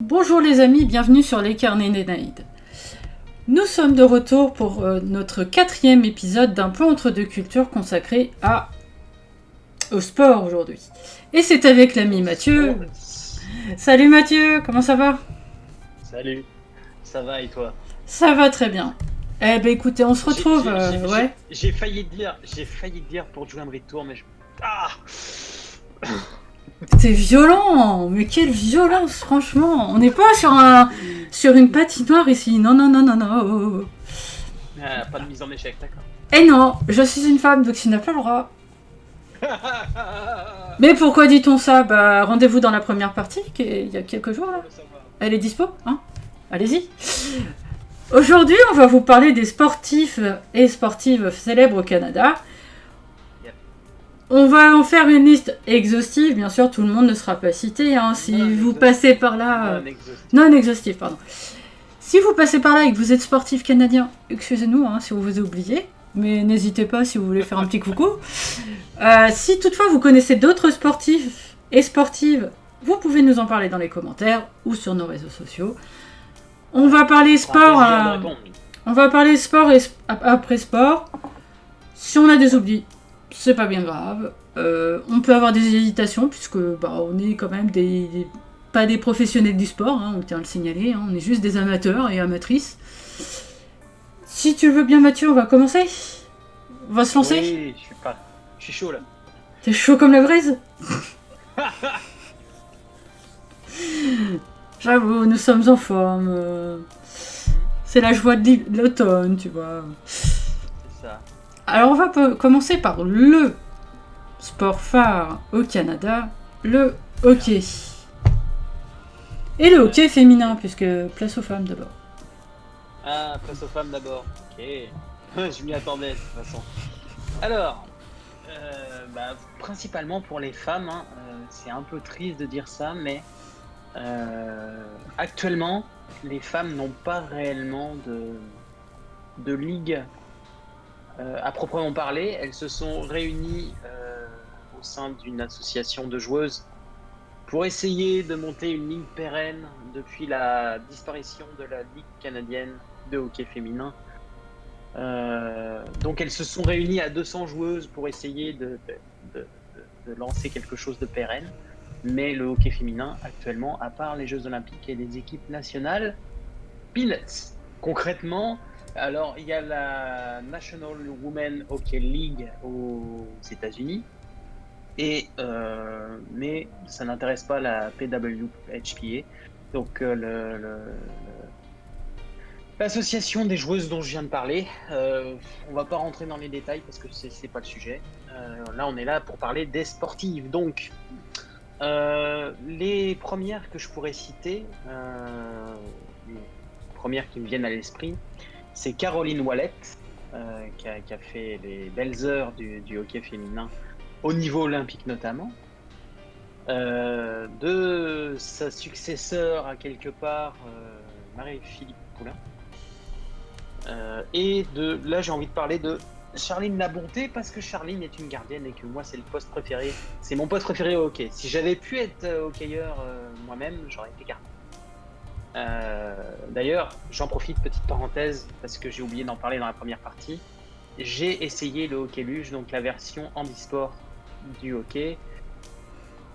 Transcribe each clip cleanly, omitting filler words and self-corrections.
Bonjour les amis, bienvenue sur les carnets d'Énaïde. Nous sommes de retour pour notre 4e épisode d'un peu entre deux cultures consacré au sport aujourd'hui. Et c'est avec l'ami Mathieu. Salut Mathieu, comment ça va? Salut, ça va et toi? Ça va très bien. Eh ben écoutez, on se retrouve, ouais. J'ai failli te dire pour jouer un bruit de tour, mais je... Ah. C'est violent, mais quelle violence, franchement. On n'est pas sur une patinoire ici. Non, non, non, non, non. Ah, pas de mise en échec, d'accord. Eh non, je suis une femme, donc tu n'as pas le droit. Mais pourquoi dit-on ça? Bah, rendez-vous dans la première partie, il y a quelques jours, là. Elle est dispo, hein? Allez-y. Aujourd'hui, on va vous parler des sportifs et sportives célèbres au Canada. On va en faire une liste exhaustive, bien sûr, tout le monde ne sera pas cité, hein, si vous passez par là... Non exhaustive, pardon. Si vous passez par là et que vous êtes sportif canadien, excusez-nous hein, si vous vous oubliez, mais n'hésitez pas si vous voulez faire un petit coucou. Si toutefois vous connaissez d'autres sportifs et sportives, vous pouvez nous en parler dans les commentaires ou sur nos réseaux sociaux. On va parler sport, on va parler sport et après sport. Si on a des oublis, c'est pas bien grave. On peut avoir des hésitations puisque on est quand même pas des professionnels du sport, hein, on tient à le signaler, hein, on est juste des amateurs et amatrices. Si tu veux bien Mathieu, on va commencer. On va se lancer. Oui, je suis chaud là. T'es chaud comme la braise. J'avoue, nous sommes en forme. C'est la joie de l'automne, tu vois. C'est ça. Alors on va commencer par le sport phare au Canada, le hockey. Et le hockey féminin, puisque place aux femmes d'abord. Ah, place aux femmes d'abord. Ok. Je m'y attendais de toute façon. Alors, principalement pour les femmes, hein, c'est un peu triste de dire ça, mais actuellement, les femmes n'ont pas réellement de ligue à proprement parler. Elles se sont réunies au sein d'une association de joueuses pour essayer de monter une ligue pérenne depuis la disparition de la Ligue canadienne de hockey féminin. Donc elles se sont réunies à 200 joueuses pour essayer de lancer quelque chose de pérenne. Mais le hockey féminin, actuellement, à part les Jeux Olympiques et les équipes nationales, peanuts. Concrètement, alors il y a la National Women Hockey League aux États-Unis, mais ça n'intéresse pas la PWHPA, donc l'association des joueuses dont je viens de parler. On va pas rentrer dans les détails parce que c'est pas le sujet. Là, on est là pour parler des sportives. Donc, les premières que je pourrais citer, les premières qui me viennent à l'esprit, c'est Caroline Ouellet, qui a fait les belles heures du hockey féminin au niveau olympique notamment. De sa successeur à quelque part, Marie-Philippe Poulin. Et là j'ai envie de parler de Charline Labonté parce que Charline est une gardienne et que moi c'est le poste préféré. C'est mon poste préféré au hockey. Si j'avais pu être hockeyeur moi-même, j'aurais été gardien. D'ailleurs, j'en profite, petite parenthèse, parce que j'ai oublié d'en parler dans la première partie. J'ai essayé le hockey luge, donc la version handisport du hockey.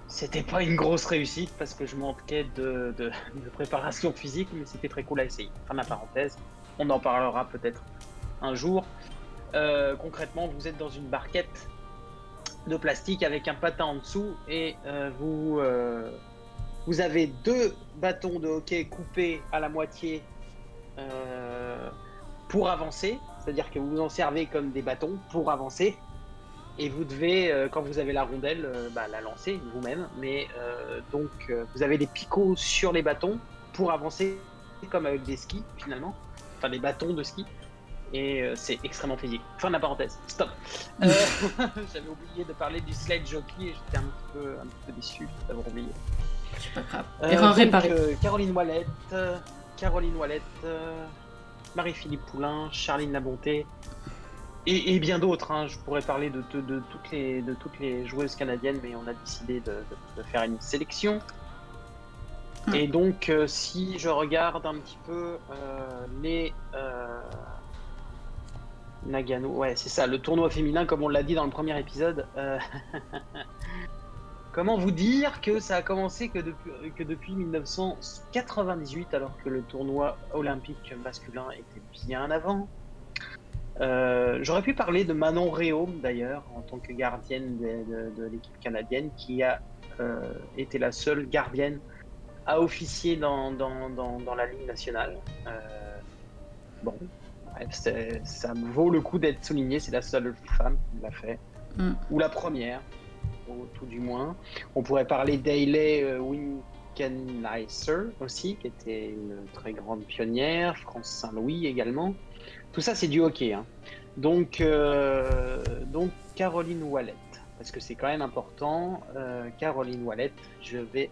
C'était pas une grosse réussite parce que je manquais de préparation physique, mais c'était très cool à essayer. Fin de la parenthèse, on en parlera peut-être un jour. Concrètement, vous êtes dans une barquette de plastique avec un patin en dessous et vous avez 2 bâtons de hockey coupés à la moitié pour avancer, c'est-à-dire que vous vous en servez comme des bâtons pour avancer. Et vous devez, quand vous avez la rondelle, la lancer vous-même. Mais vous avez des picots sur les bâtons pour avancer comme avec des skis finalement. Enfin, des bâtons de ski. Et c'est extrêmement physique. Fin de la parenthèse. Stop. J'avais oublié de parler du sled jockey et j'étais un petit peu déçu d'avoir oublié. C'est pas grave. Erreur réparée. Caroline Ouellet, Marie-Philippe Poulin, Charline Labonté. Et bien d'autres, hein. Je pourrais parler de toutes les joueuses canadiennes, mais on a décidé de faire une sélection. Et donc, si je regarde un petit peu les Nagano, ouais, c'est ça, le tournoi féminin, comme on l'a dit dans le premier épisode. Comment vous dire que ça a commencé que depuis 1998, alors que le tournoi olympique masculin était bien avant. J'aurais pu parler de Manon Rhéaume, d'ailleurs, en tant que gardienne de l'équipe canadienne, qui a été la seule gardienne à officier dans la Ligue nationale. Bon, bref, ça vaut le coup d'être souligné, c'est la seule femme qui l'a fait, ou la première, tout du moins. On pourrait parler d'Hailey Winkenheiser aussi, qui était une très grande pionnière, France Saint-Louis également. Tout ça, c'est du hockey. Hein. Donc, Caroline Ouellet, parce que c'est quand même important. Caroline Ouellet, je vais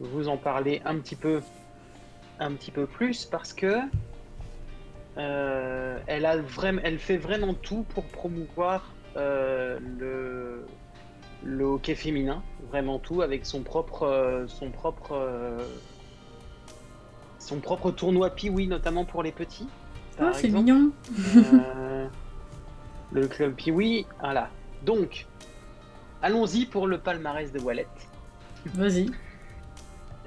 vous en parler un petit peu plus parce que elle fait vraiment tout pour promouvoir le hockey féminin, vraiment tout, avec son propre tournoi Pee-Wee, notamment pour les petits. Oh, c'est mignon. Le club Pee-Wee, voilà. Donc, allons-y pour le palmarès de Ouellet. Vas-y.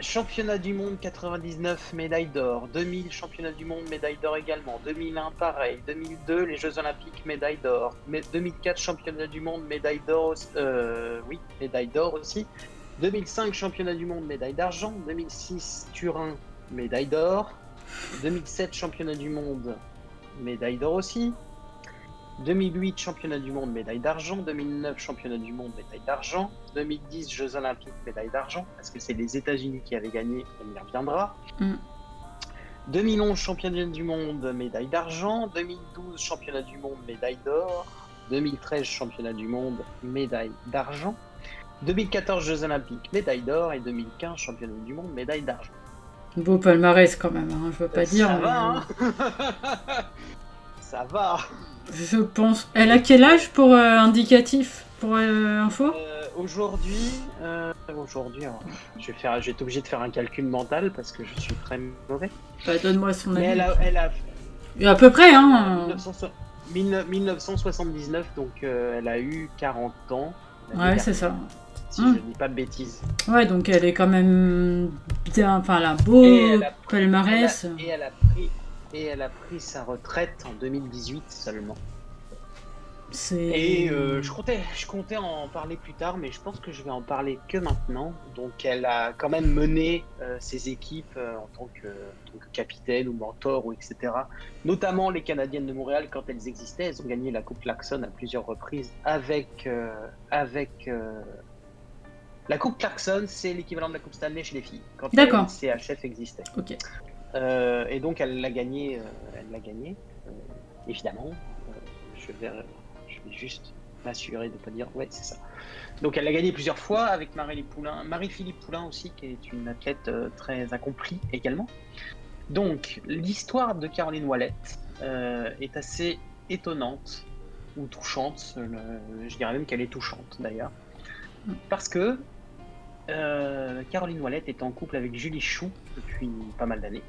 Championnat du monde 99, médaille d'or. 2000, championnat du monde, médaille d'or également. 2001, pareil. 2002, les Jeux Olympiques, médaille d'or. 2004, championnat du monde, médaille d'or. Médaille d'or aussi. 2005, championnat du monde, médaille d'argent. 2006, Turin, médaille d'or. 2007, championnat du monde, médaille d'or aussi. 2008, championnat du monde, médaille d'argent. 2009, championnat du monde, médaille d'argent. 2010, Jeux Olympiques, médaille d'argent, parce que c'est les États-Unis qui avaient gagné, on y reviendra. 2011, championnat du monde, médaille d'argent. 2012, championnat du monde, médaille d'or. 2013, championnat du monde, médaille d'argent. 2014, Jeux Olympiques, médaille d'or. Et 2015, championnat du monde, médaille d'argent. Beau palmarès quand même, hein, je veux pas dire. Ça va, hein. Ça va. Je pense. Elle a quel âge pour indicatif, pour info Aujourd'hui, alors, je vais être obligé de faire un calcul mental parce que je suis très mauvais. Bah, donne-moi son avis. Mais elle a à peu près, hein. 1979, donc elle a eu 40 ans. Ouais, c'est ça. Si je dis pas de bêtises. Ouais, donc elle est quand même bien. Enfin, elle a un beau palmarès. Et elle a pris sa retraite en 2018 seulement. Et je comptais en parler plus tard, mais je pense que je vais en parler que maintenant. Donc elle a quand même mené ses équipes en tant que capitaine ou mentor ou etc. Notamment les Canadiennes de Montréal, quand elles existaient, elles ont gagné la Coupe Clarkson à plusieurs reprises avec la Coupe Clarkson, c'est l'équivalent de la Coupe Stanley chez les filles, quand le CHF existait. Ok. Et donc elle l'a gagné, évidemment. Je vais juste m'assurer de ne pas dire ouais, c'est ça. Donc elle l'a gagné plusieurs fois avec Marie-Philippe Poulin aussi, qui est une athlète très accomplie également. Donc l'histoire de Caroline Ouellet est assez étonnante ou touchante. Je dirais même qu'elle est touchante d'ailleurs, parce que Caroline Ouellet est en couple avec Julie Chou depuis pas mal d'années.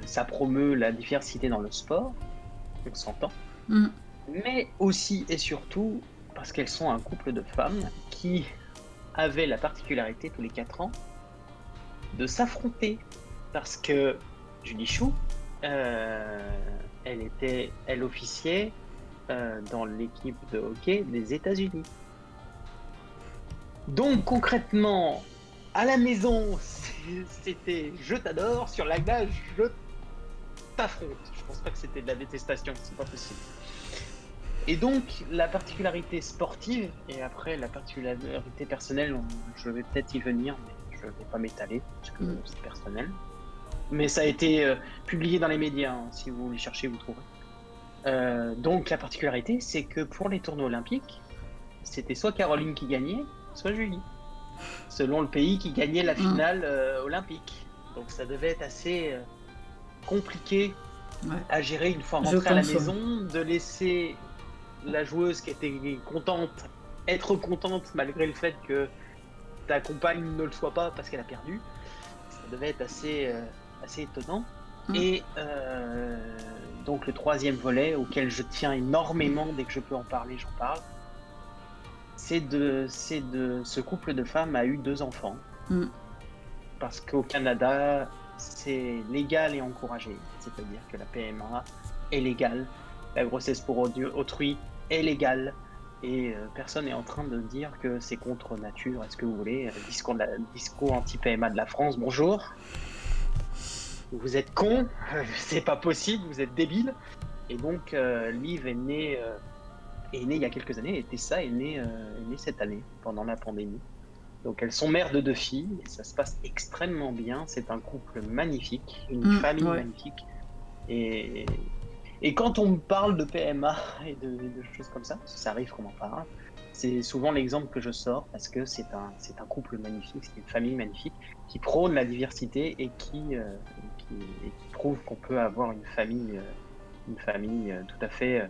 Ça promeut la diversité dans le sport, on s'entend. Mais aussi et surtout parce qu'elles sont un couple de femmes qui avaient la particularité tous les 4 ans de s'affronter, parce que Julie Chou, elle officiait dans l'équipe de hockey des États-Unis. Donc concrètement, à la maison, c'était je t'adore, sur la glace, je t'affronte. Je pense pas que c'était de la détestation, c'est pas possible. Et donc, la particularité sportive, et après la particularité personnelle, je vais peut-être y venir, mais je vais pas m'étaler, parce que c'est personnel. Mais ça a été publié dans les médias, hein, si vous les cherchez, vous trouverez. Donc, la particularité, c'est que pour les tournois olympiques, c'était soit Caroline qui gagnait, soit Julie, selon le pays qui gagnait la finale olympique. Donc, ça devait être assez compliqué à gérer une fois rentrée à la maison, de laisser la joueuse qui était contente être contente malgré le fait que ta compagne ne le soit pas parce qu'elle a perdu. Ça devait être assez étonnant. Et donc le troisième volet auquel je tiens énormément, dès que je peux en parler, j'en parle. C'est de ce couple de femmes a eu 2 enfants. Parce qu'au Canada, c'est légal et encouragé. C'est-à-dire que la PMA est légale, la grossesse pour autrui est légale. Et personne n'est en train de dire que c'est contre nature. Est-ce que vous voulez disco anti-PMA de la France, bonjour. Vous êtes con, c'est pas possible, vous êtes débile. Et donc Liv est née il y a quelques années, et Tessa est née cette année, pendant la pandémie. Donc elles sont mères de 2 filles, et ça se passe extrêmement bien. C'est un couple magnifique, une famille magnifique. Et quand on me parle de PMA et de choses comme ça, parce que ça arrive qu'on en parle, c'est souvent l'exemple que je sors, parce que c'est un couple magnifique, c'est une famille magnifique, qui prône la diversité et qui prouve qu'on peut avoir une famille tout à fait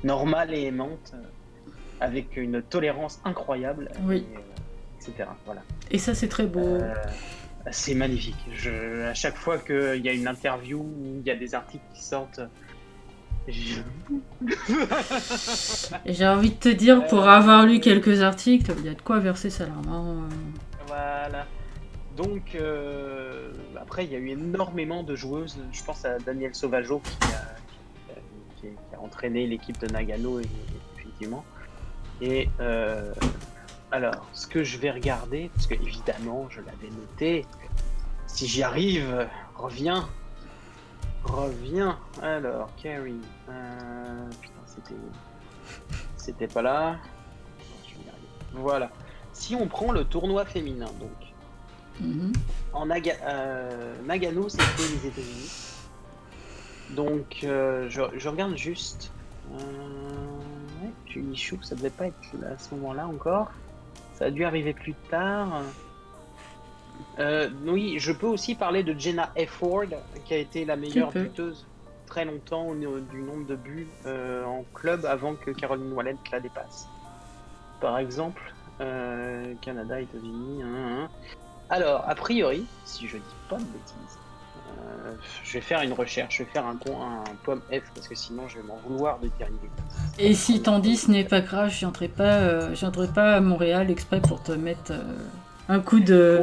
normale et aimante, avec une tolérance incroyable, etc. Voilà. Et ça, c'est très beau. C'est magnifique. À chaque fois qu'il y a une interview ou il y a des articles qui sortent, j'ai envie de te dire, pour avoir lu quelques articles, il y a de quoi verser sa larme. Voilà. Donc, après, il y a eu énormément de joueuses. Je pense à Danielle Sauvageau qui a entraîné l'équipe de Nagano, effectivement. Et alors, ce que je vais regarder, parce que évidemment, je l'avais noté, si j'y arrive, reviens. Alors, Carrie. Putain, c'était pas là. Je vais y arriver. Voilà. Si on prend le tournoi féminin, donc, en Nagano, c'était les États-Unis. Donc, je regarde juste. Junishu, ça devait pas être à ce moment-là encore. Ça a dû arriver plus tard. Oui, je peux aussi parler de Jenna Efford, qui a été la meilleure buteuse très longtemps du nombre de buts en club avant que Caroline Ouellet la dépasse. Par exemple, Canada, États-Unis. Alors, a priori, si je dis pas de bêtises, je vais faire une recherche, je vais faire un pomme F parce que sinon je vais m'en vouloir de dire une bêtise. Et si t'en dis, ce n'est pas grave, je viendrai pas à Montréal exprès pour te mettre un coup de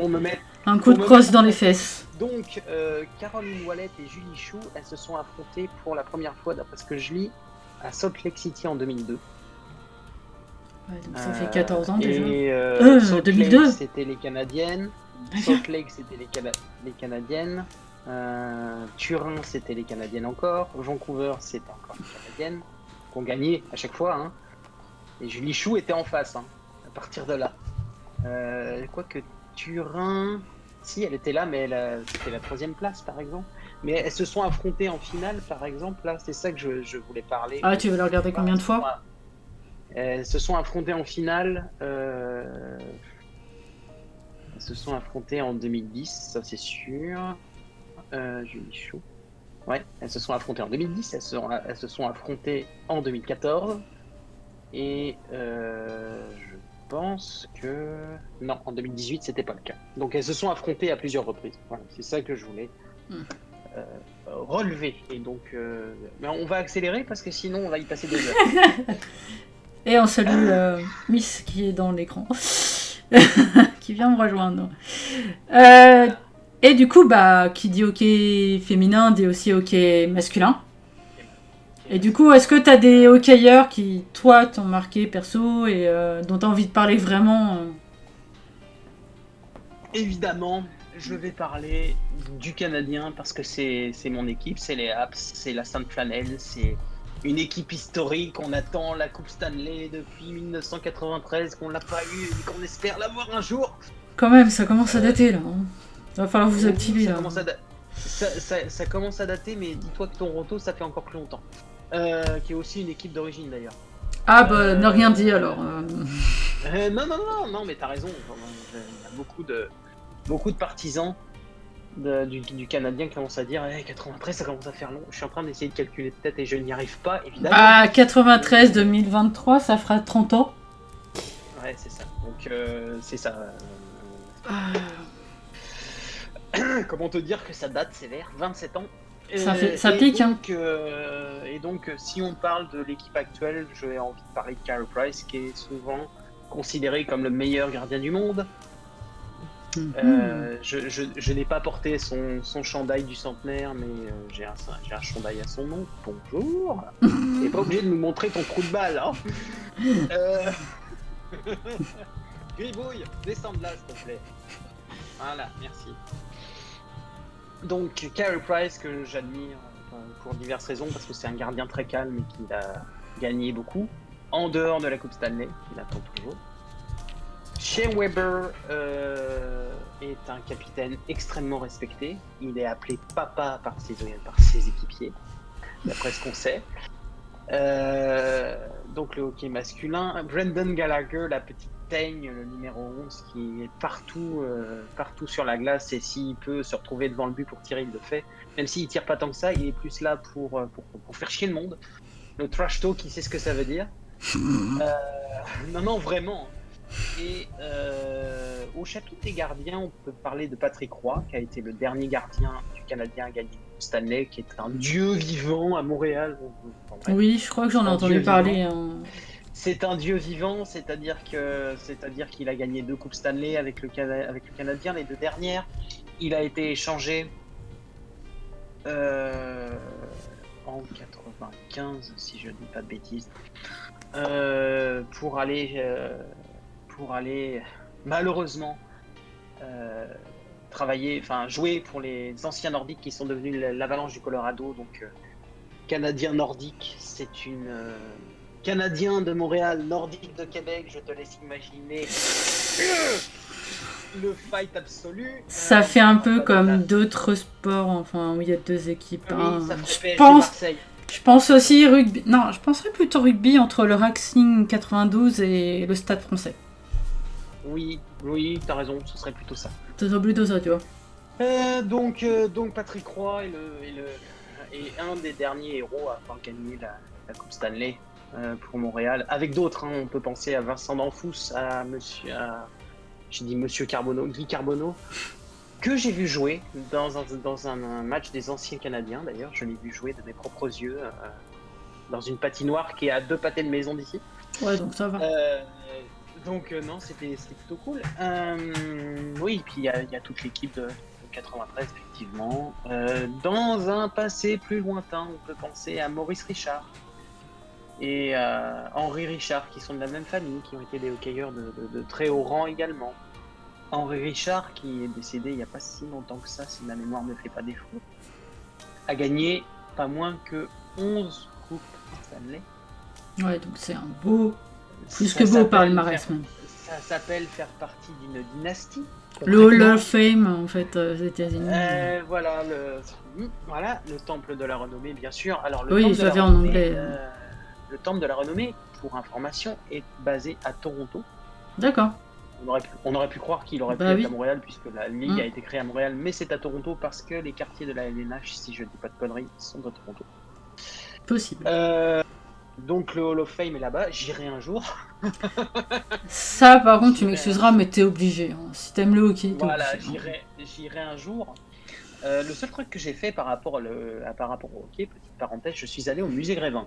crosse dans les fesses. Donc, Caroline Ouellet et Julie Chou, elles se sont affrontées pour la première fois, d'après ce que je lis, à Salt Lake City en 2002. Ouais, donc ça fait 14 ans déjà. Et Salt 2002. Lake, c'était les Canadiennes. Salt Lake, c'était les Canadiennes. Turin, c'était les Canadiennes encore. Vancouver, c'était encore les Canadiennes. Qui ont gagné à chaque fois. Hein. Et Julie Chou était en face, à partir de là. Quoique Turin... Si, elle était là, mais c'était la 3e place, par exemple. Mais elles se sont affrontées en finale, par exemple. Là, c'est ça que je voulais parler. Ah, tu veux la regarder combien de fois ? Elles se sont affrontées en finale. Elles se sont affrontées en 2010, ça c'est sûr. Julie Chou. Ouais, elles se sont affrontées en 2010. Elles se sont affrontées en 2014. Et je pense que... Non, en 2018, c'était pas le cas. Donc elles se sont affrontées à plusieurs reprises. Voilà, c'est ça que je voulais relever. Et donc, mais on va accélérer parce que sinon, on va y passer 2 heures. Et on salue Miss qui est dans l'écran, qui vient me rejoindre. Et du coup, qui dit hockey féminin, dit aussi hockey masculin. Et du coup, est-ce que tu as des hockeyeurs qui, toi, t'ont marqué perso et dont tu as envie de parler vraiment Évidemment, je vais parler du Canadien parce que c'est mon équipe, c'est les Habs, c'est la Sainte-Flanelle, c'est une équipe historique. On attend la Coupe Stanley depuis 1993, qu'on l'a pas eu et qu'on espère l'avoir un jour. Quand même, ça commence à dater là. Il va falloir vous activer là. Ça commence à dater, mais dis-toi que Toronto, ça fait encore plus longtemps. Qui est aussi une équipe d'origine d'ailleurs. Ah bah, ne rien dit alors. Non, mais t'as raison. Il y a beaucoup de partisans du Canadien qui commencent à dire 93, ça commence à faire long. Je suis en train d'essayer de calculer peut-être et je n'y arrive pas, évidemment. Ah, 93, 2023, ça fera 30 ans. Ouais, c'est ça. Donc, c'est ça. Comment te dire que ça date sévère, 27 ans. Ça pique, donc, et donc, si on parle de l'équipe actuelle, j'ai envie de parler de Carey Price, qui est souvent considéré comme le meilleur gardien du monde. Je n'ai pas porté son chandail du centenaire, mais j'ai un chandail à son nom. Bonjour. T'es pas obligé de nous montrer ton trou de balle, hein. Gribouille, descends de là, s'il te plaît. Voilà, merci. Donc, Carey Price, que j'admire pour diverses raisons, parce que c'est un gardien très calme et qui a gagné beaucoup, en dehors de la Coupe Stanley, qu'il attend toujours. Shea Weber est un capitaine extrêmement respecté. Il est appelé papa par ses équipiers, d'après ce qu'on sait. Donc le hockey masculin. Brendan Gallagher, la petite teigne, le numéro 11, qui est partout sur la glace, et s'il peut se retrouver devant le but pour tirer, il le fait. Même s'il tire pas tant que ça, il est plus là pour faire chier le monde. Le trash talk, il sait ce que ça veut dire. Non, vraiment. Et au chapitre des gardiens, on peut parler de Patrick Roy, qui a été le dernier gardien du Canadien à gagner le Stanley, qui est un dieu vivant à Montréal. Oui, je crois que j'en ai entendu parler. C'est un dieu vivant, c'est-à-dire qu'il a gagné 2 Coupes Stanley avec le Canadien, les 2 dernières. Il a été échangé en 95, si je ne dis pas de bêtises, pour aller malheureusement jouer pour les anciens Nordiques qui sont devenus l'Avalanche du Colorado. Donc Canadien nordique, c'est une Canadien de Montréal, Nordique de Québec. Je te laisse imaginer le fight absolu. Ça fait un peu comme d'autres sports, enfin où il y a 2 équipes. Oui, ça fait Marseille. Je pense aussi rugby. Non, je penserais plutôt rugby entre le Racing 92 et le Stade Français. Oui, t'as raison, ce serait plutôt ça. Ce serait plutôt ça, tu vois. Donc Patrick Roy est un des derniers héros à avoir gagné la Coupe Stanley pour Montréal. Avec d'autres, hein, on peut penser à Vincent Danfous, Monsieur Carbonneau, Guy Carbonneau, que j'ai vu jouer dans un match des anciens Canadiens. D'ailleurs, je l'ai vu jouer de mes propres yeux dans une patinoire qui est à 2 pâtés de maison d'ici. Ouais, donc ça va. Donc non, c'était plutôt cool. Oui, puis il y a toute l'équipe de 93, effectivement. Dans un passé plus lointain, on peut penser à Maurice Richard et Henri Richard, qui sont de la même famille, qui ont été des hockeyeurs de très haut rang également. Henri Richard, qui est décédé il n'y a pas si longtemps que ça, si ma mémoire ne fait pas défaut, a gagné pas moins que 11 Coupes Stanley. Ouais, donc c'est un beau... Plus que beau palmarès même. Ça s'appelle faire partie d'une dynastie. Le Hall of Fame, en fait, aux États-Unis. Voilà, le temple de la renommée, bien sûr. Alors, oui, je l'avais en anglais. Le temple de la renommée, pour information, est basé à Toronto. D'accord. On aurait pu croire qu'il aurait pu être à Montréal, puisque la Ligue a été créée à Montréal, mais c'est à Toronto parce que les quartiers de la LNH, si je ne dis pas de conneries, sont à Toronto. Possible. Donc le Hall of Fame est là-bas, j'irai un jour. Ça, par contre, tu m'excuseras, mais t'es obligé. Hein. Si t'aimes le hockey, t'es voilà, obligé. J'irai un jour. Le seul truc que j'ai fait par rapport au hockey, petite parenthèse, je suis allé au musée Grévin.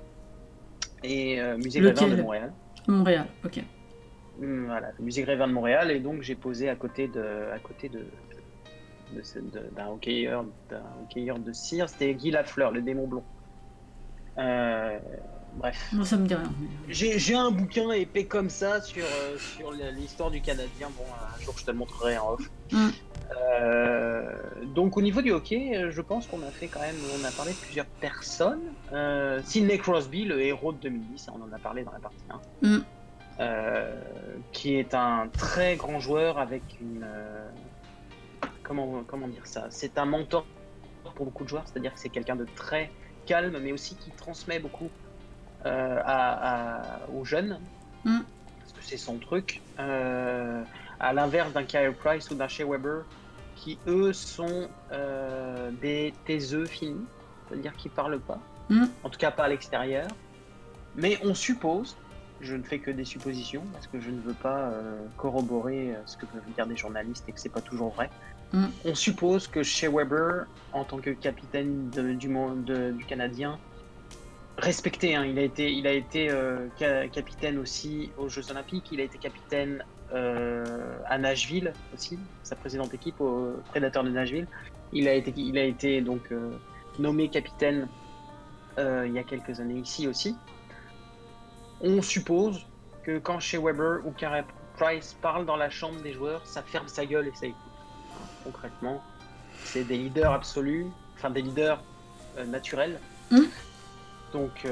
Et musée Grévin de Montréal. Montréal, ok. Voilà, le musée Grévin de Montréal, et donc j'ai posé à côté d'un hockeyeur de cire, c'était Guy Lafleur, le démon blond. Bref. Moi, ça me dit rien. J'ai un bouquin épais comme ça sur l'histoire du Canadien. Bon, un jour je te le montrerai en off. Donc au niveau du hockey, je pense qu'on a fait quand même, on a parlé de plusieurs personnes. Sidney Crosby, le héros de 2010, on en a parlé dans la partie 1. Qui est un très grand joueur avec une... comment dire ça ? C'est un mentor pour beaucoup de joueurs, c'est-à-dire que c'est quelqu'un de très calme, mais aussi qui transmet beaucoup aux jeunes, parce que c'est son truc, à l'inverse d'un Carey Price ou d'un Shea Weber, qui eux sont des taiseux finis, c'est-à-dire qu'ils parlent pas, en tout cas pas à l'extérieur, mais on suppose, je ne fais que des suppositions parce que je ne veux pas corroborer ce que peuvent dire des journalistes et que c'est pas toujours vrai. On suppose que Shea Weber, en tant que capitaine du Canadien, respecté, hein, il a été capitaine aussi aux Jeux Olympiques, il a été capitaine à Nashville aussi, sa précédente équipe aux Predators de Nashville. Il a été donc nommé capitaine il y a quelques années ici aussi. On suppose que quand Shea Weber ou Carey Price parlent dans la chambre des joueurs, ça ferme sa gueule et ça écoute. Concrètement, c'est des leaders absolus, enfin des leaders naturels. Donc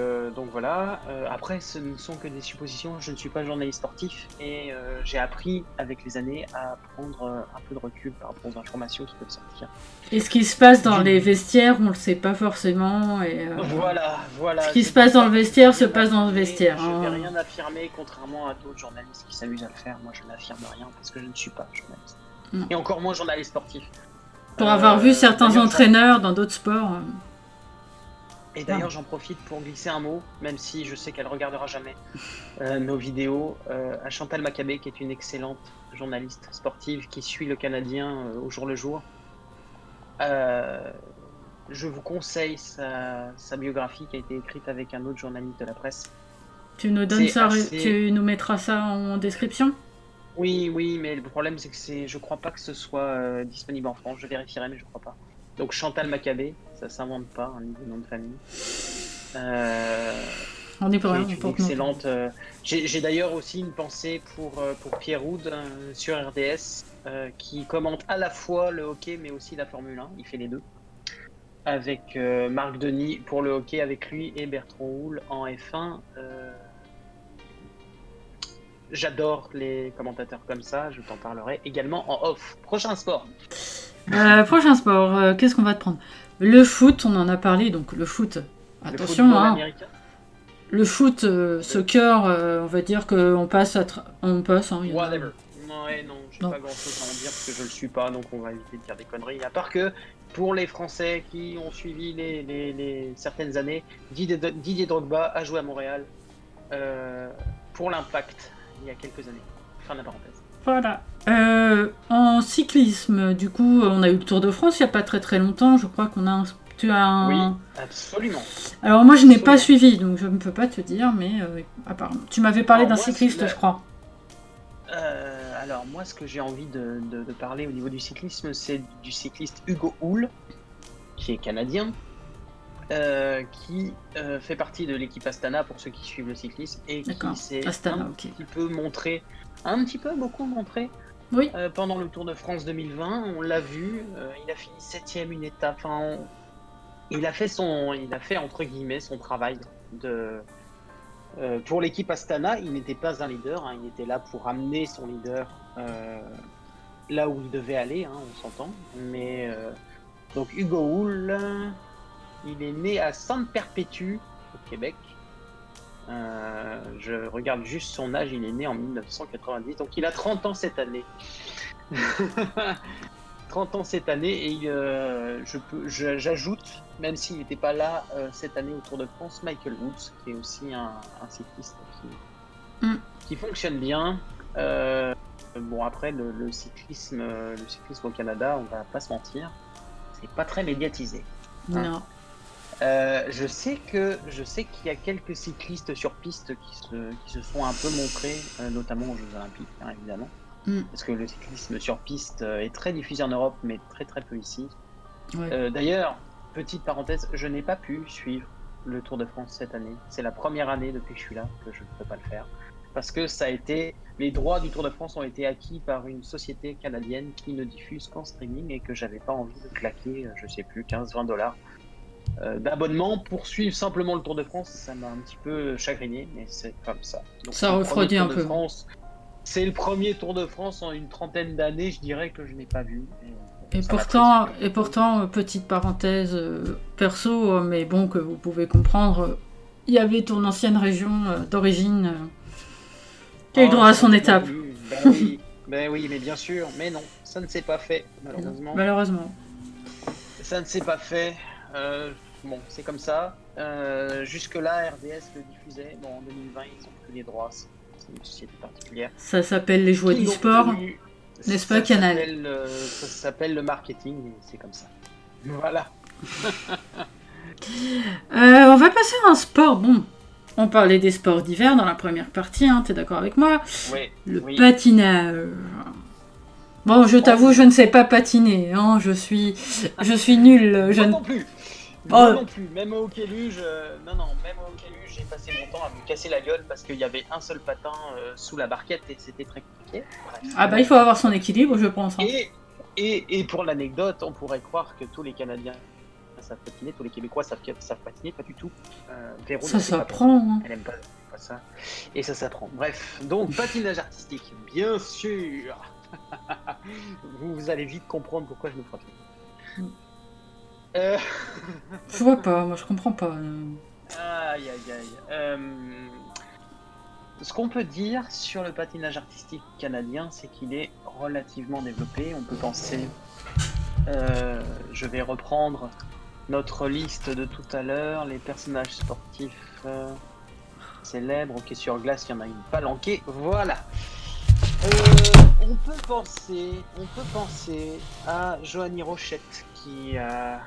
voilà. Après, ce ne sont que des suppositions. Je ne suis pas journaliste sportif et j'ai appris avec les années à prendre un peu de recul par rapport aux informations qui peuvent sortir. Et ce qui se passe dans les vestiaires, on le sait pas forcément. Et voilà. Ce qui se passe dans le vestiaire se passe dans le vestiaire. Je ne vais rien affirmer, contrairement à d'autres journalistes qui s'amusent à le faire. Moi, je n'affirme rien parce que je ne suis pas journaliste. Et encore moins journaliste sportif. Pour avoir vu certains entraîneurs dans d'autres sports. Et d'ailleurs, j'en profite pour glisser un mot, même si je sais qu'elle regardera jamais nos vidéos, à Chantal Maccabé, qui est une excellente journaliste sportive qui suit le Canadien au jour le jour. Je vous conseille sa biographie qui a été écrite avec un autre journaliste de la presse. Tu nous donnes ça, tu nous mettras ça en description ? Oui, mais le problème c'est que je crois pas que ce soit disponible en France. Je vérifierai, mais je crois pas. Donc Chantal Maccabé, ça s'invente pas, un nom de famille. On est pas une excellente. J'ai d'ailleurs aussi une pensée pour Pierre Houd sur RDS, qui commente à la fois le hockey mais aussi la Formule 1. Il fait les deux. Avec Marc Denis pour le hockey avec lui et Bertrand Houle en F1. J'adore les commentateurs comme ça, je t'en parlerai également en off. Prochain sport. Prochain sport, qu'est-ce qu'on va te prendre ? Le foot, on en a parlé, donc le foot, attention, le football américain. Le foot, soccer, on va dire qu'on passe Whatever. Non, j'ai pas grand-chose à en dire parce que je le suis pas, donc on va éviter de dire des conneries. À part que pour les Français qui ont suivi les certaines années, Didier Drogba a joué à Montréal pour l'Impact il y a quelques années. Fin de la parenthèse. Voilà. En cyclisme, du coup, on a eu le Tour de France il n'y a pas très très longtemps. Je crois qu'on a Oui, absolument. Alors moi, je n'ai pas suivi, donc je ne peux pas te dire, mais apparemment. Tu m'avais parlé d'un cycliste, je crois. Alors moi, ce que j'ai envie de parler au niveau du cyclisme, c'est du cycliste Hugo Houle, qui est canadien, qui fait partie de l'équipe Astana pour ceux qui suivent le cyclisme et qui s'est beaucoup montré pendant le Tour de France 2020. On l'a vu, il a fini 7ème une étape. Enfin, il a fait entre guillemets son travail pour l'équipe Astana. Il n'était pas un leader, hein, il était là pour amener son leader là où il devait aller, hein, on s'entend. Mais donc Hugo Houle. Il est né à Sainte-Perpétue, au Québec. Je regarde juste son âge, il est né en 1990, donc il a 30 ans cette année. 30 ans cette année, et j'ajoute, même s'il n'était pas là cette année au Tour de France, Michael Woods, qui est aussi un cycliste qui fonctionne bien. Bon, après, le cyclisme au Canada, on va pas se mentir, c'est pas très médiatisé. Hein. Non. Je sais qu'il y a quelques cyclistes sur piste qui se sont un peu montrés, notamment aux Jeux Olympiques, hein, évidemment. Parce que le cyclisme sur piste est très diffusé en Europe, mais très très peu ici. Ouais. D'ailleurs, petite parenthèse, je n'ai pas pu suivre le Tour de France cette année. C'est la première année depuis que je suis là que je ne peux pas le faire. Parce que les droits du Tour de France ont été acquis par une société canadienne qui ne diffuse qu'en streaming et que j'avais pas envie de claquer, je sais plus, 15-20$ d'abonnement pour suivre simplement le Tour de France. Ça m'a un petit peu chagriné, mais c'est comme ça. Donc, ça refroidit un peu. C'est le premier Tour de France en une trentaine d'années, je dirais, que je n'ai pas vu. Et pourtant, petite parenthèse perso, mais bon, que vous pouvez comprendre, il y avait ton ancienne région d'origine qui a eu droit à son étape. Ben oui, mais bien sûr, mais non, ça ne s'est pas fait, malheureusement. Malheureusement. Ça ne s'est pas fait. Bon, c'est comme ça. Jusque-là, RDS le diffusait. Bon, en 2020, ils ont pris les droits. C'est une société particulière. Ça s'appelle les joies du sport, n'est-ce pas, Canal? Ça s'appelle le marketing, et c'est comme ça. Voilà. On va passer à un sport. Bon, on parlait des sports d'hiver dans la première partie, hein, t'es d'accord avec moi? Oui. Patinage. Bon, je t'avoue, je ne sais pas patiner. Hein, je suis nul. Moi non plus. Moi non plus. Même au hockey luge, même au hockey luge, j'ai passé mon temps à me casser la gueule parce qu'il y avait un seul patin sous la barquette et c'était très compliqué. Bref. Ah bah il faut avoir son équilibre, je pense. Hein. Et pour l'anecdote, on pourrait croire que tous les Canadiens savent patiner, tous les Québécois savent patiner, pas du tout. Véro, ça s'apprend. Hein. Elle aime pas ça. Et ça s'apprend. Bref, donc patinage artistique, bien sûr. Vous allez vite comprendre pourquoi je me frotte. Je vois pas, moi je comprends pas. Aïe. Ce qu'on peut dire sur le patinage artistique canadien, c'est qu'il est relativement développé. On peut penser, je vais reprendre notre liste de tout à l'heure, les personnages sportifs célèbres. Ok, sur glace, il y en a une palanquée. Voilà. On peut penser à Johanny Rochette qui a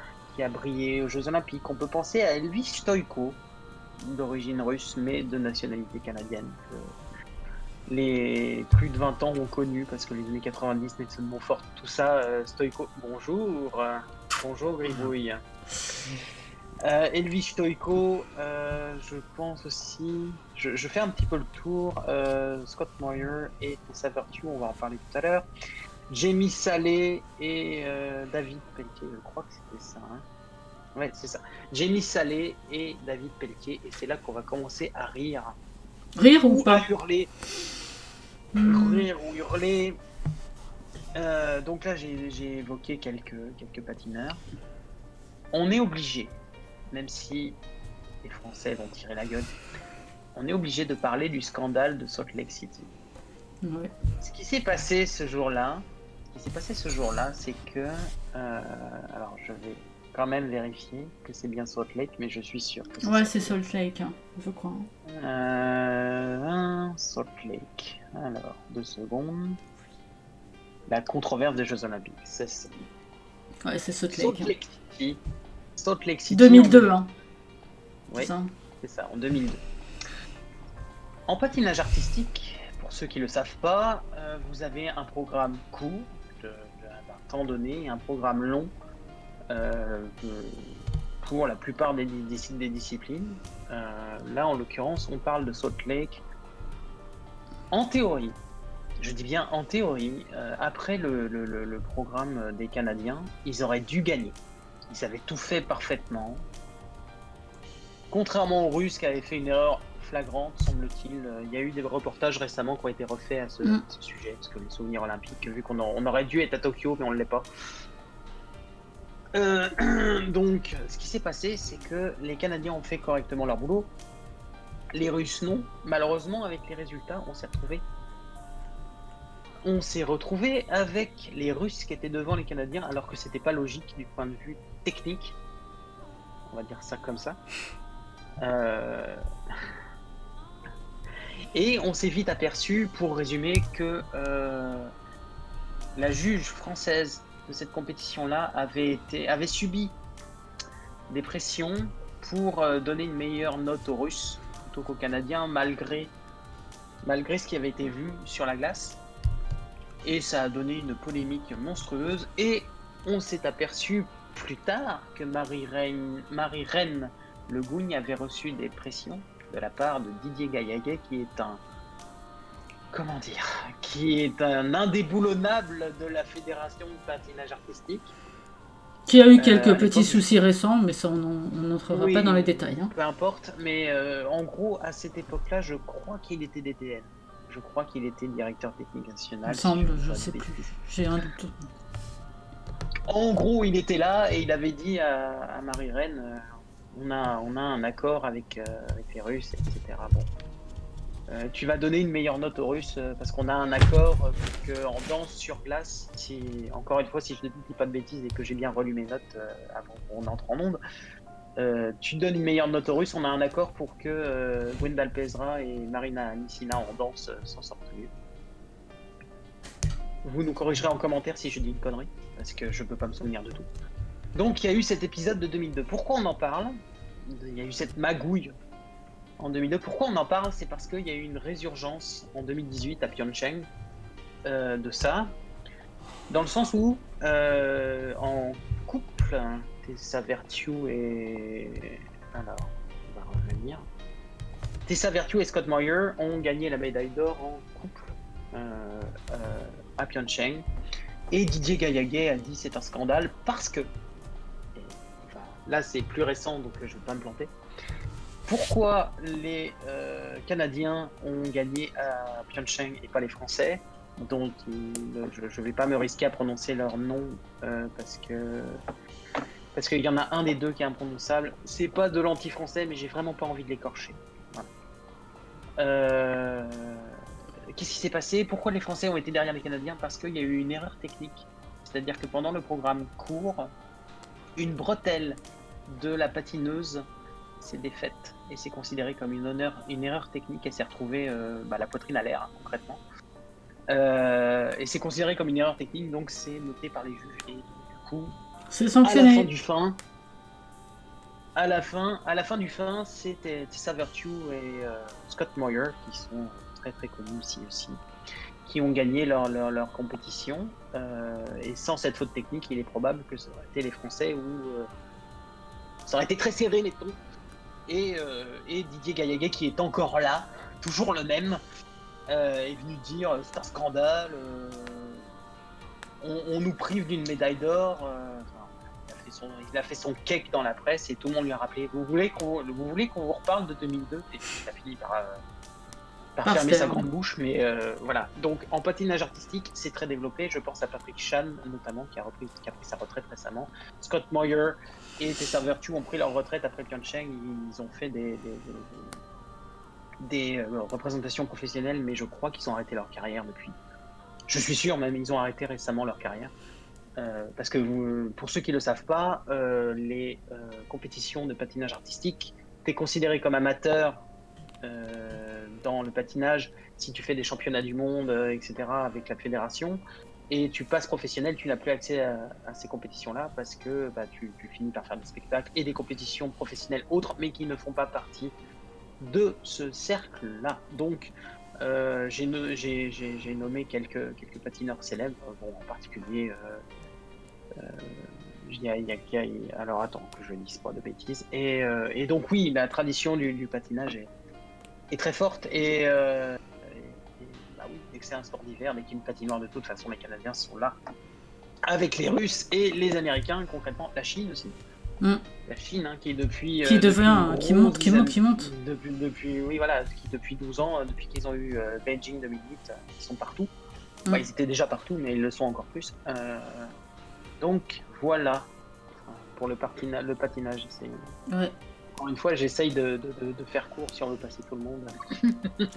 brillé aux Jeux Olympiques. On peut penser à Elvis Stoïko, d'origine russe mais de nationalité canadienne. Les plus de 20 ans ont connu parce que les années 90, Nelson Montfort, tout ça, Stoïko. Bonjour Gribouille. Elvis Stoïko, je pense aussi. Je fais un petit peu le tour. Scott Moir et Tessa Virtue, on va en parler tout à l'heure. Jamie Salé et David Pelletier, je crois que c'était ça. Hein. Ouais, c'est ça. Jamie Salé et David Pelletier, et c'est là qu'on va commencer à rire. Rire ou pas? À hurler. Rire ou hurler. Donc là, j'ai évoqué quelques patineurs. On est obligé, même si les Français vont tirer la gueule, on est obligé de parler du scandale de Salt Lake City. Ouais. Ce qui s'est passé ce jour-là, c'est que... alors, je vais quand même vérifier que c'est bien Salt Lake, mais je suis sûr que c'est Salt Lake, hein, je crois. Salt Lake. Alors, 2 secondes. La controverse des Jeux Olympiques, c'est ça. Ouais, c'est Salt Lake. Salt Lake City. 2002, hein. Oui, c'est ça, en 2002. En patinage artistique, pour ceux qui ne le savent pas, vous avez un programme court d'un temps donné, un programme long pour la plupart des disciplines. Là, en l'occurrence, on parle de Salt Lake. En théorie, je dis bien en théorie, après le programme des Canadiens, ils auraient dû gagner. Ils avaient tout fait parfaitement. Contrairement aux Russes qui avaient fait une erreur flagrante, semble-t-il. Il y a eu des reportages récemment qui ont été refaits à ce sujet, parce que les souvenirs olympiques, vu qu'on aurait dû être à Tokyo, mais on ne l'est pas. Donc, ce qui s'est passé, c'est que les Canadiens ont fait correctement leur boulot. Les Russes, non. Malheureusement, avec les résultats, on s'est retrouvé avec les Russes qui étaient devant les Canadiens, alors que c'était pas logique du point de vue technique. On va dire ça comme ça. Et on s'est vite aperçu, pour résumer, que la juge française de cette compétition-là avait subi des pressions pour donner une meilleure note aux Russes plutôt qu'aux Canadiens, malgré ce qui avait été vu sur la glace. Et ça a donné une polémique monstrueuse. Et on s'est aperçu plus tard que Marie-Reine Le Gougne avait reçu des pressions de la part de Didier Gaillaguet, qui est un indéboulonnable de la Fédération de patinage artistique. Qui a eu quelques petits soucis récents, mais ça, on n'entrera pas dans les détails. Hein. Peu importe, mais en gros, à cette époque-là, je crois qu'il était DTN. Je crois qu'il était directeur technique national. Il semble, je ne sais plus. J'ai un doute. En gros, il était là et il avait dit à Marie-Reine, on a un accord avec les Russes, etc. Bon. Tu vas donner une meilleure note aux Russes parce qu'on a un accord pour qu'en danse sur glace, encore une fois, si je ne dis pas de bêtises et que j'ai bien relu mes notes avant qu'on entre en onde, tu donnes une meilleure note aux Russes. On a un accord pour que Gwendal Pesra et Marina Anissina en danse s'en sortent mieux. Vous nous corrigerez en commentaire si je dis une connerie, parce que je peux pas me souvenir de tout. Donc il y a eu cet épisode de 2002. Pourquoi on en parle? Il y a eu cette magouille en 2002. Pourquoi on en parle? C'est parce qu'il y a eu une résurgence en 2018 à Pyeongchang de ça, dans le sens où en couple, Tessa Virtue et... Alors, on va revenir. Tessa Virtue et Scott Moyer ont gagné la médaille d'or en couple à Pyeongchang. Et Didier Gaillaguet a dit c'est un scandale parce que... là, c'est plus récent, donc je ne vais pas me planter. Pourquoi les Canadiens ont gagné à Pyeongchang et pas les Français? Donc, je ne vais pas me risquer à prononcer leur nom parce qu'il y en a un des deux qui est imprononçable. C'est pas de l'anti-français, mais j'ai vraiment pas envie de l'écorcher. Voilà. Qu'est-ce qui s'est passé? Pourquoi les Français ont été derrière les Canadiens? Parce qu'il y a eu une erreur technique. C'est-à-dire que pendant le programme court, une bretelle de la patineuse s'est défaite et c'est considéré comme une erreur technique. Elle s'est retrouvée la poitrine à l'air, hein, concrètement. Et c'est considéré comme une erreur technique, donc c'est noté par les juges. Et du coup, c'est sanctionné. À la fin du fin, c'était Tessa Virtue et Scott Moyer, qui sont très très connus ici aussi, qui ont gagné leur compétition. Et sans cette faute technique, il est probable que ça aurait été les Français ou ça aurait été très serré, mettons. Et Didier Gaillaguet, qui est encore là, toujours le même, est venu dire c'est un scandale, on nous prive d'une médaille d'or. Il a fait son cake dans la presse et tout le monde lui a rappelé vous voulez qu'on vous reparle de 2002? Et il a fini par fermer sa grande bouche, mais voilà. Donc en patinage artistique, c'est très développé. Je pense à Patrick Chan notamment qui a pris sa retraite récemment. Scott Moyer et Tessa Virtue ont pris leur retraite après Pyeongchang. Ils ont fait des représentations professionnelles, mais je crois qu'ils ont arrêté leur carrière depuis. Je suis sûr même, ils ont arrêté récemment leur carrière. Parce que pour ceux qui ne le savent pas, les compétitions de patinage artistique, tu es considéré comme amateur dans le patinage si tu fais des championnats du monde, etc. avec la fédération. Et tu passes professionnel, tu n'as plus accès à ces compétitions-là parce que tu finis par faire des spectacles et des compétitions professionnelles autres, mais qui ne font pas partie de ce cercle-là. Donc, j'ai nommé quelques patineurs célèbres, en particulier... alors attends que je ne dise pas de bêtises. Et donc oui, la tradition du patinage est très forte et oui, dès que c'est un sport d'hiver, dès qu'il y a une patinoire de toute façon, les Canadiens sont là avec les Russes et les Américains, concrètement la Chine aussi. La Chine qui est depuis qui monte depuis 12 ans, depuis qu'ils ont eu Beijing 2008, ils sont partout. Ils étaient déjà partout, mais ils le sont encore plus. Donc voilà pour le patinage. Ouais. Encore une fois, j'essaye de faire court si on veut passer tout le monde.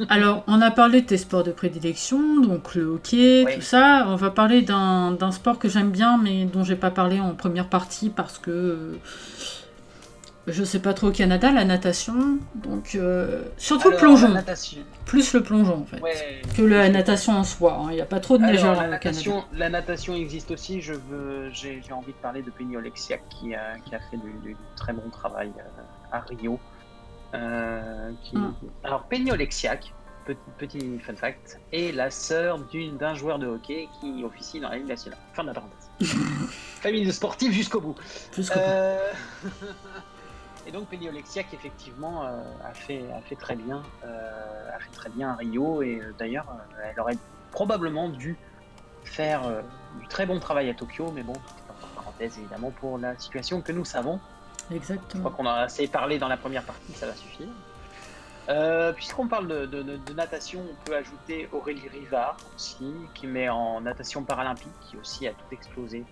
Alors, on a parlé de tes sports de prédilection, donc le hockey, tout ça. On va parler d'un sport que j'aime bien, mais dont j'ai pas parlé en première partie parce que je sais pas trop au Canada, la natation. Donc, surtout le plongeon. Plus le plongeon, en fait, que la natation en soi. Il n'y a pas trop de nageurs au Canada. La natation existe aussi. J'ai envie de parler de Penny Oleksiak qui a fait du très bon travail à Rio. Alors, Penny Oleksiak, petit fun fact, est la sœur d'un joueur de hockey qui officie dans la Ligue nationale. Fin de la parenthèse. Famille de sportifs jusqu'au bout. Et donc Penny Oleksiak effectivement a fait très bien à Rio et d'ailleurs elle aurait probablement dû faire du très bon travail à Tokyo, mais bon, c'est entre parenthèses évidemment pour la situation que nous savons. Exactement. Je crois qu'on a assez parlé dans la première partie, ça va suffire. Puisqu'on parle de natation, on peut ajouter Aurélie Rivard aussi, qui met en natation paralympique, qui aussi a tout explosé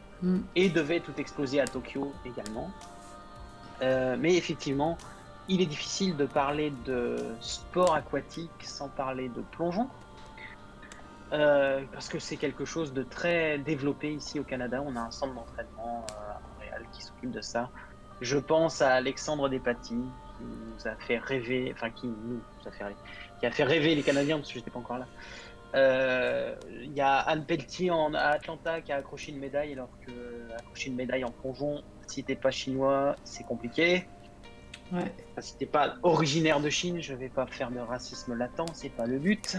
et devait tout exploser à Tokyo également. Mais effectivement, il est difficile de parler de sport aquatique sans parler de plongeon, parce que c'est quelque chose de très développé ici au Canada. On a un centre d'entraînement à Montréal qui s'occupe de ça. Je pense à Alexandre Despatie, qui nous a fait rêver, enfin qui a fait rêver les Canadiens, parce que j'étais pas encore là. Il y a Anne Pelletier à Atlanta qui a accroché une médaille, alors que accrocher une médaille en plongeon, si t'es pas chinois, c'est compliqué. Ouais. Enfin, si t'es pas originaire de Chine, je vais pas faire de racisme latent, c'est pas le but.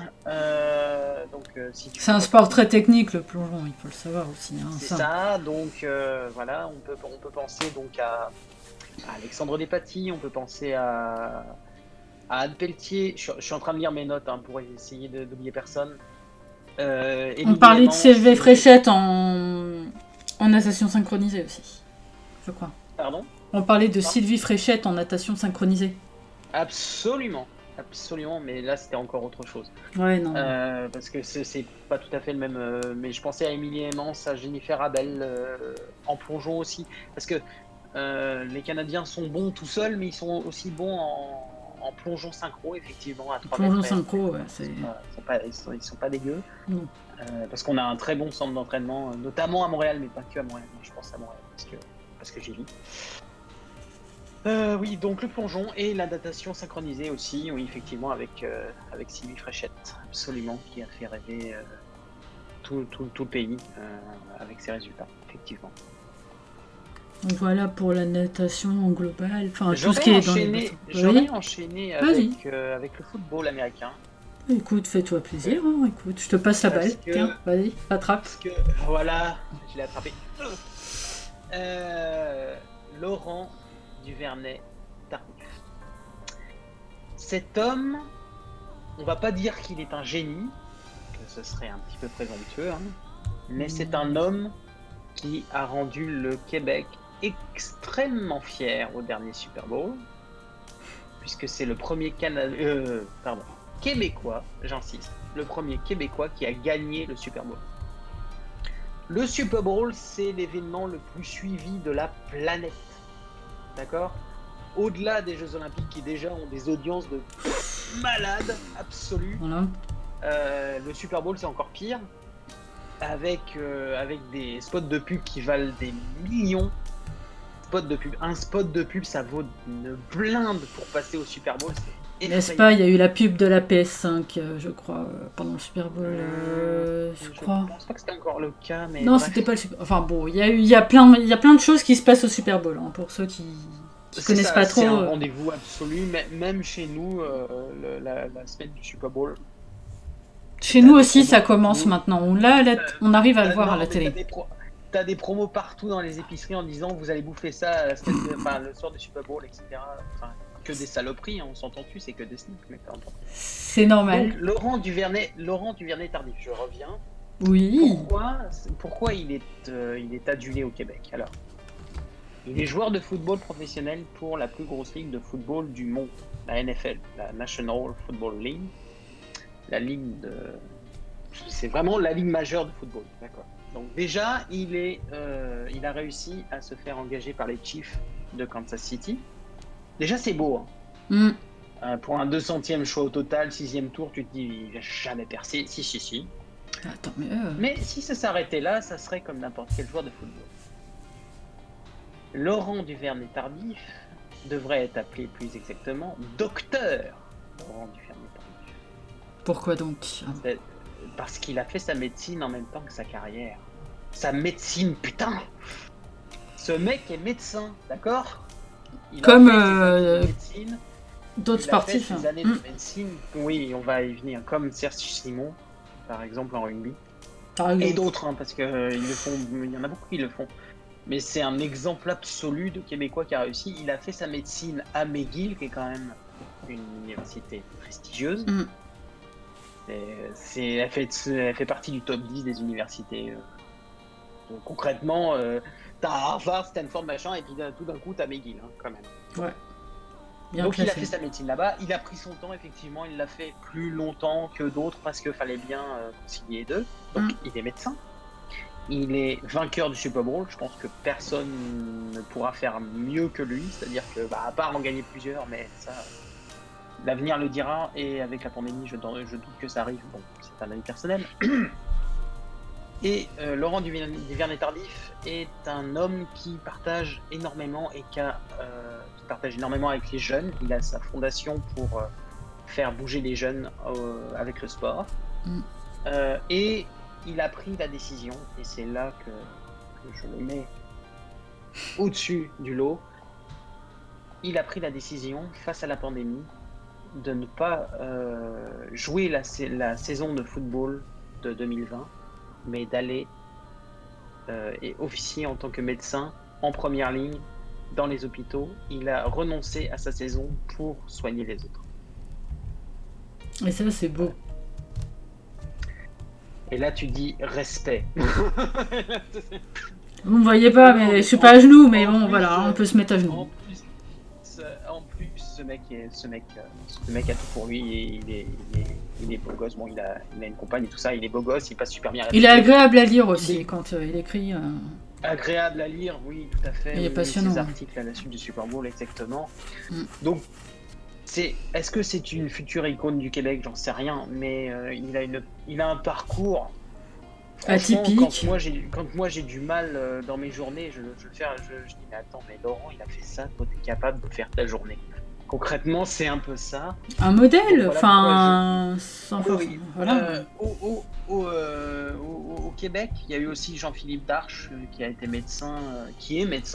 Si c'est un sport très technique, le plongeon, il faut le savoir aussi. Hein, c'est ça, donc voilà, on peut penser donc à Alexandre Despatie, on peut penser à Anne Pelletier. Je suis en train de lire mes notes pour essayer d'oublier personne. On parlait de Sylvie Fréchette en natation synchronisée aussi, je crois. Pardon ? On parlait de Sylvie Fréchette en natation synchronisée. Absolument, mais là c'était encore autre chose. Ouais, non. Parce que c'est pas tout à fait le même. Mais je pensais à Émilie Emmons, à Jennifer Abel en plongeon aussi. Parce que les Canadiens sont bons tout seuls, mais ils sont aussi bons en plongeon synchro, effectivement, à 3 plongeon mètres. Synchro, ouais, ils sont pas dégueux. Non. Parce qu'on a un très bon centre d'entraînement, notamment à Montréal, mais pas que à Montréal. Je pense à Montréal parce que j'y vis. Oui, donc le plongeon et la natation synchronisée aussi, oui, effectivement, avec Sylvie Fréchette, absolument, qui a fait rêver tout le pays avec ses résultats, effectivement. Donc voilà pour la natation en global, enfin tout ce qui est dans les J'aurais enchaîné avec le football américain. Écoute, fais-toi plaisir, hein. Écoute, je te passe la balle. Tiens, vas-y, attrape. Parce que, voilà, je l'ai attrapé. Laurent Duvernay-Tardif. Cet homme, on va pas dire qu'il est un génie, que ce serait un petit peu présomptueux, mais c'est un homme qui a rendu le Québec extrêmement fier au dernier Super Bowl, puisque c'est le premier Québécois, j'insiste, le premier Québécois qui a gagné le Super Bowl. Le Super Bowl, c'est l'événement le plus suivi de la planète. D'accord ? Au-delà des Jeux Olympiques qui déjà ont des audiences de malades absolues, voilà. Le Super Bowl, c'est encore pire. Avec des spots de pub qui valent des millions. Un spot de pub, ça vaut une blinde pour passer au Super Bowl. N'est-ce pas, il y a eu la pub de la PS5, je crois, pendant le Super Bowl, je crois. Je pense pas que c'était encore le cas, mais... Non, c'était pas le Super Bowl. Enfin bon, il y a plein de choses qui se passent au Super Bowl, pour ceux qui connaissent pas trop. C'est un rendez-vous absolu, même chez nous, la semaine du Super Bowl. Chez nous aussi, ça commence maintenant. On arrive à le voir à la télé. T'as des promos partout dans les épiceries en disant vous allez bouffer ça le soir du Super Bowl, etc. Enfin, que des saloperies, on s'entend dessus, c'est que des sneaks, mais peu importe. C'est normal. Donc, Laurent Duvernay-Tardif, je reviens. Oui. Pourquoi il est adulé au Québec? Alors, il est joueur de football professionnel pour la plus grosse ligue de football du monde, la NFL, la National Football League. C'est vraiment la ligue majeure de football, d'accord. Donc déjà, il a réussi à se faire engager par les Chiefs de Kansas City. Déjà, c'est beau. Pour un 200e choix au total, 6e tour, tu te dis, il va jamais percer. Si. Attends, mais si ça s'arrêtait là, ça serait comme n'importe quel joueur de football. Laurent Duvernay-Tardif devrait être appelé plus exactement Docteur Laurent Duvernay-Tardif. Pourquoi donc? Parce qu'il a fait sa médecine en même temps que sa carrière. Sa médecine, putain! Ce mec est médecin, d'accord? Comme d'autres sportifs. Il a fait ses années de médecine. Oui, on va y venir. Comme Serge Simon, par exemple, en rugby. Et d'autres, parce qu'il y en a beaucoup qui le font. Mais c'est un exemple absolu de Québécois qui a réussi. Il a fait sa médecine à McGill, qui est quand même une université prestigieuse. Elle fait partie du top 10 des universités. Donc, concrètement, t'as Harvard, Stanford, machin, et puis tout d'un coup, t'as McGill, quand même. Ouais. Donc il a fait sa médecine là-bas. Il a pris son temps, effectivement. Il l'a fait plus longtemps que d'autres parce qu'il fallait bien concilier les deux. Donc il est médecin. Il est vainqueur du Super Bowl. Je pense que personne ne pourra faire mieux que lui. C'est-à-dire que, à part en gagner plusieurs, mais ça... L'avenir le dira, et avec la pandémie, je doute que ça arrive. Bon, c'est un avis personnel. Et Laurent Duvernay-Tardif est un homme qui partage énormément et qui partage énormément avec les jeunes. Il a sa fondation pour faire bouger les jeunes avec le sport. Et il a pris la décision, et c'est là que je le mets au-dessus du lot, il a pris la décision, face à la pandémie, de ne pas jouer la saison de football de 2020, mais d'aller et officier en tant que médecin en première ligne dans les hôpitaux. Il a renoncé à sa saison pour soigner les autres. Et ça, c'est beau. Et là, tu dis respect. Vous ne voyez pas, mais je suis pas à genoux, mais bon, voilà, on peut se mettre à genoux. En plus, ce mec a tout pour lui, et il est beau gosse. Bon, il a une compagne et tout ça, il est beau gosse, il passe super bien. Il est agréable à lire aussi quand il écrit. Agréable à lire, oui, tout à fait. Il est passionnant. Ses articles à la suite du Super Bowl, exactement. Donc, est-ce que c'est une future icône du Québec? J'en sais rien, mais il a un parcours atypique. Quand moi j'ai du mal dans mes journées, je dis mais attends, mais Laurent, il a fait ça, toi t'es capable de faire ta journée. Concrètement, c'est un peu ça. Un modèle, enfin, voilà. Au Québec, il y a eu aussi Jean-Philippe Darche qui a été médecin, qui est médecin